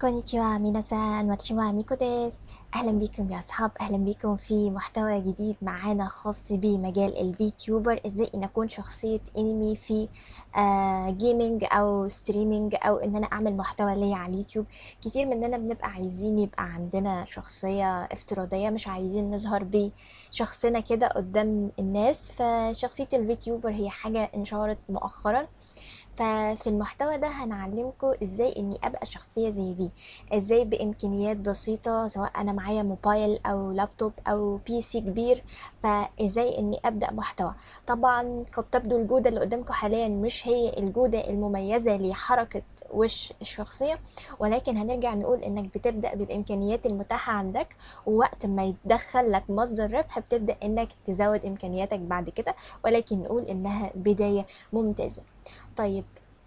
كونيتشوا ميناسان واتشوا ميكو ديس. اهلا بيكم يا اصحاب، اهلا بيكم في محتوى جديد معانا خاص بمجال الفيتيوبر. ازاي ان اكون شخصية انمي في جيمنج او ستريمينج او ان انا اعمل محتوى ليا على اليوتيوب. كتير مننا بنبقى عايزين يبقى عندنا شخصية افتراضية، مش عايزين نظهر بشخصنا كده قدام الناس، فشخصية الفيتيوبر هي حاجة انشهرت مؤخرا. ففي المحتوى ده هنعلمكم ازاي اني ابقى شخصية زي دي، ازاي بامكانيات بسيطة، سواء انا معايا موبايل او لابتوب او بي سي كبير، فازاي اني ابدأ محتوى. طبعا قد تبدو الجودة اللي قدامكم حاليا مش هي الجودة المميزة لحركة وش الشخصية، ولكن هنرجع نقول انك بتبدأ بالامكانيات المتاحة عندك، ووقت ما يتدخل لك مصدر ربح بتبدأ انك تزود امكانياتك بعد كده، ولكن نقول انها بداية ممتازة. طيب،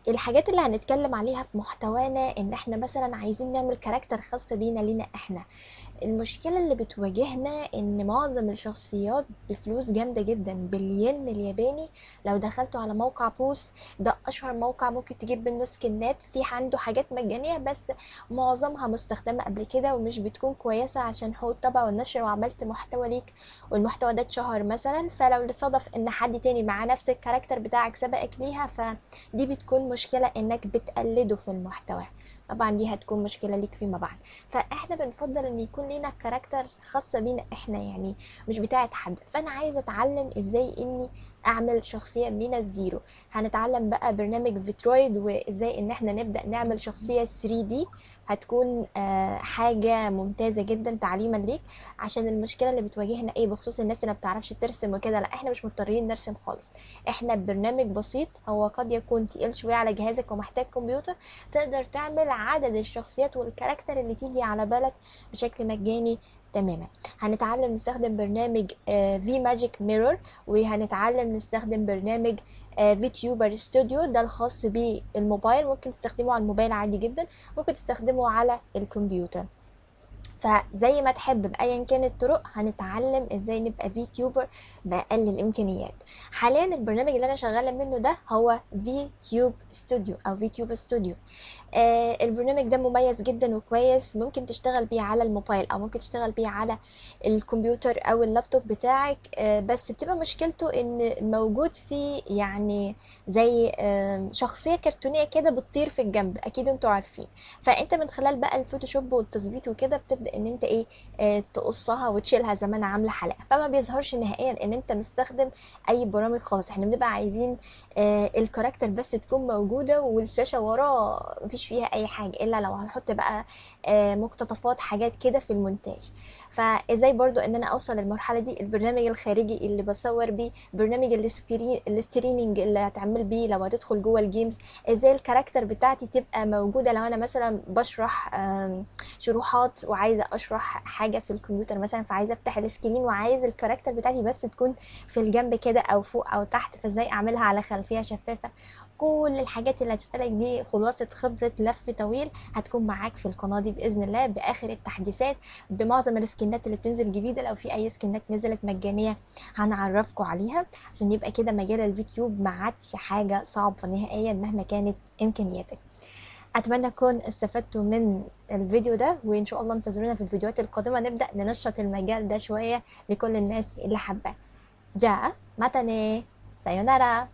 الحاجات اللي هنتكلم عليها في محتوانا ان احنا مثلا عايزين نعمل كاركتر خاصة بينا لينا احنا. المشكلة اللي بتواجهنا ان معظم الشخصيات بفلوس جامدة جدا بالين الياباني. لو دخلتوا على موقع بوس، ده اشهر موقع ممكن تجيب منه سكنات، في عنده حاجات مجانية بس معظمها مستخدمة قبل كده ومش بتكون كويسة عشان حقوق الطبع والنشر، وعملت محتوى ليك والمحتوى ده اتشهر مثلا، فلو صدف ان حد تاني معاه نفس الكاركتر بتاعك سبقك ليها، فدي بتكون مشكلة انك بتقلده في المحتوى. طبعا دي هتكون مشكلة ليك فيما بعد. فاحنا بنفضل ان يكون لينا كاركتر خاصة بينا احنا، يعني مش بتاعت حد. فانا عايزة اتعلم ازاي اني اعمل شخصية من الزيرو. هنتعلم بقى برنامج فيترويد، وازاي ان احنا نبدأ نعمل شخصية 3D. هتكون حاجة ممتازة جدا تعليما ليك. عشان المشكلة اللي بتواجهنا ايه بخصوص الناس اللي ما بتعرفش ترسم وكده، لا احنا مش مضطرين نرسم خالص. احنا ببرنامج بسيط، هو قد يكون تقيل شوية على جهازك ومحتاج كمبيوتر، تقدر تعمل عدد الشخصيات والكاركتر اللي تيجي على بالك بشكل مجاني تماما. هنتعلم نستخدم برنامج في ماجيك ميرور، وهنتعلم نستخدم برنامج في تيوبر ستوديو، ده الخاص بالموبايل. ممكن تستخدمه على الموبايل عادي جدا، ممكن تستخدمه على الكمبيوتر. فزي ما تحب بأيا كانت الطرق هنتعلم ازاي نبقى في تيوبر بأقل الامكانيات. حاليا البرنامج اللي انا شغاله منه ده هو في تيوب ستوديو او في تيوب ستوديو. البرنامج ده مميز جدا وكويس، ممكن تشتغل بيه على الموبايل او ممكن تشتغل بيه على الكمبيوتر او اللابتوب بتاعك. بس بتبقى مشكلته ان موجود فيه يعني زي شخصية كرتونية كده بتطير في الجنب، اكيد انتوا عارفين. فانت من خلال بقى الفوتوشوب والتظبيط وكده بتبدأ ان انت ايه تقصها وتشيلها زي ما انا عاملة حلقة، فما بيظهرش نهائيا ان انت مستخدم اي برامج خالص. احنا بنبقى عايزين الكاركتر بس تكون موجودة والشاشة ورا مفيش فيها اي حاجة، الا لو هنحط بقى مقتطفات حاجات كده في المونتاج. فازاي برضو ان انا اوصل للمرحلة دي؟ البرنامج الخارجي اللي بصور بيه، برنامج الستريننج اللي هتعمل بيه لو هتدخل جوه الجيمز، ازاي الكاركتر بتاعتي تبقى موجودة لو انا مثلا بشرح شروحات وعايزة اشرح حاجة في الكمبيوتر مثلا، فعايزة افتح السكرين وعايز الكاركتر بتاعتي بس تكون في الجنب كده او فوق او تحت، فازاي اعملها على خلفية شفافة. كل الحاجات اللي هتسألك دي خلاصة خبرة لف طويل هتكون معاك في القناة دي بإذن الله، بآخر التحديثات، بمعظم السكنات اللي بتنزل جديدة. لو في أي سكنات نزلت مجانية هنعرفكم عليها، عشان يبقى كده مجال الفيتيوب ما عادش حاجة صعبة نهائيا مهما كانت إمكانياتك. أتمنى أكون استفدتوا من الفيديو ده، وإن شاء الله انتظرونا في الفيديوهات القادمة نبدأ ننشط المجال ده شوية لكل الناس اللي حابة. جاء ماتاني، سايونارا.